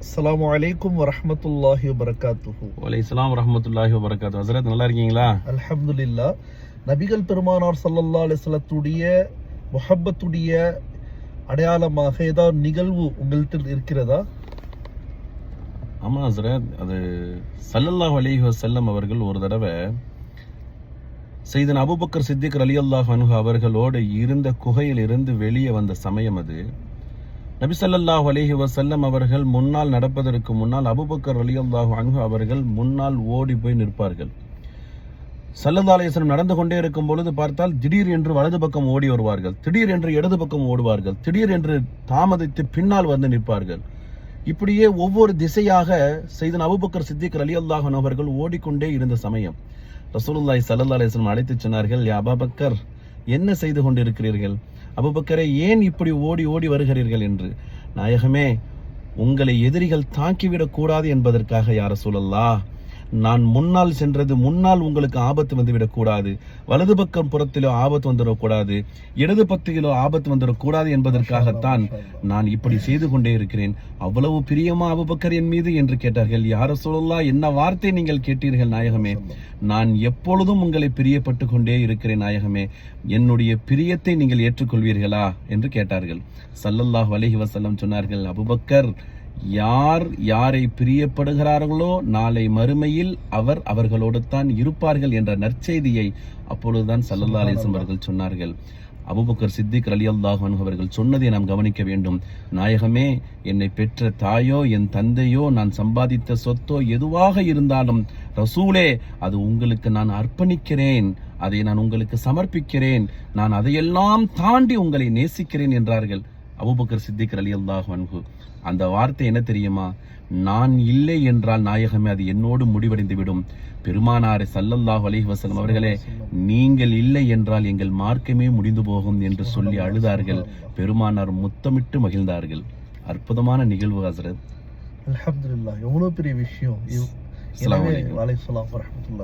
அஸ்ஸலாமு அலைக்கும் வரஹ்மத்துல்லாஹி வபரகாத்துஹு. வலைஸ்ஸலாம் வரஹ்மத்துல்லாஹி வபரகாத்துஹு. ஹஸ்ரத் நல்லா இருக்கீங்களா? அல்ஹம்துலில்லாஹ். நபிகள் பெருமானார் ஸல்லல்லாஹு அலைஹி வஸல்லத்துடைய முஹப்பத்துடைய அடையாளமாக ஏதாவது நிகழ்வு உங்கள்கிட்ட இருக்கிறதா? ஆமா ஹஸ்ரத், அது ஸல்லல்லாஹு அலைஹி வஸல்லம் அவர்கள் ஒரு தடவை சையதுனா அபூபக்கர் சித்திக் ரலியல்லாஹு அன்ஹு அவர்களோடு இருந்த குகையில் இருந்து வெளியே வந்த சமயம் அது. நபி ஸல்லல்லாஹு அலைஹி வஸல்லம் அவர்கள் முன்னால் நடப்பதற்கு முன்னால் அபூபக்கர் ரலியல்லாஹு அன்ஹு அவர்கள் முன்னால் ஓடி போய் நிற்பார்கள். ஸல்லல்லாஹு அலைஹி வஸல்லம் நடந்து கொண்டே இருக்கும் பொழுது பார்த்தால் திடீர் என்று வலது பக்கம் ஓடி வருவார்கள், திடீர் என்று இடது பக்கம் ஓடுவார்கள், திடீர் என்று தாமதித்து பின்னால் வந்து நிற்பார்கள். இப்படியே ஒவ்வொரு திசையாக சையதுனா அபூபக்கர் சித்திக் ரலியல்லாஹு அன்ஹு அவர்கள் ஓடிக்கொண்டே இருந்த சமயம் ரசூலுல்லாஹி ஸல்லல்லாஹு அலைஹி வஸல்லம் அழைத்து சொன்னார்கள், யா அபூபக்கர், என்ன செய்து கொண்டிருக்கிறீர்கள்? அபூபக்கரே, ஏன் இப்படி ஓடி ஓடி வருகிறீர்கள் என்று. நாயகமே, உங்களை எதிரிகள் தாக்கிவிடக் கூடாது என்பதற்காக யா ரசூலல்லாஹ், நான் முன்னால் சென்றது முன்னால் உங்களுக்கு ஆபத்து வந்துவிடக் கூடாது, வலது பக்கம் புறத்திலோ ஆபத்து வந்துடக்கூடாது, இடது பத்திலோ ஆபத்து வந்துடக்கூடாது என்பதற்காகத்தான் நான் இப்படி செய்து கொண்டே இருக்கிறேன். அவ்வளவு பிரியமா அபூபக்கர் என் மீது என்று கேட்டார்கள். யா ரசூலுல்லாஹ், என்ன வார்த்தை நீங்கள் கேட்டீர்கள் நாயகமே? நான் எப்பொழுதும் உங்களை பிரியப்பட்டு கொண்டே இருக்கிறேன் நாயகமே, என்னுடைய பிரியத்தை நீங்கள் ஏற்றுக்கொள்வீர்களா என்று கேட்டார்கள். ஸல்லல்லாஹு அலைஹி வஸல்லம் சொன்னார்கள், அபூபக்கர், யார் யாரை பிரியப்படுகிறார்களோ நாளை மறுமையில் அவர்களோடு தான் இருப்பார்கள் என்ற நற்செய்தியை அப்பொழுதுதான் ஸல்லல்லாஹு அலைஹி வஸல்லம் அவர்கள் சொன்னார்கள். அபூபக்கர் சித்திக் ரலியல்லாஹு அன்ஹு அவர்கள் சொன்னதை நாம் கவனிக்க வேண்டும். நாயகமே, என்னை பெற்ற தாயோ என் தந்தையோ நான் சம்பாதித்த சொத்தோ எதுவாக இருந்தாலும் ரசூலே, அது உங்களுக்கு நான் அர்ப்பணிக்கிறேன், அதை நான் உங்களுக்கு சமர்ப்பிக்கிறேன், நான் அதையெல்லாம் தாண்டி உங்களை நேசிக்கிறேன் என்றார்கள் அபூபக்கர் சித்திக் ரலியல்லாஹு அன்ஹு. அந்த வார்த்தை என்ன தெரியுமா? நான் இல்லை என்றால் நாயகமே அது என்னோடு முடிவடைந்து விடும். பெருமானார் ஸல்லல்லாஹு அலைஹி வஸல்லம் அவர்களே, நீங்கள் இல்லை என்றால் எங்கள் மார்க்கமே முடிந்து போகும் என்று சொல்லி அழுதார்கள். பெருமானார் முத்தமிட்டு மகிழ்ந்தார்கள். அற்புதமான நிகழ்வு ஹஸ்ரத். அல்ஹம்துலில்லாஹ். எவ்வளவு பெரிய விஷயம். அஸ்ஸலாமு அலைக்கும். வலைக்கும் ஸலாம் வரஹ்மத்துல்லாஹ்.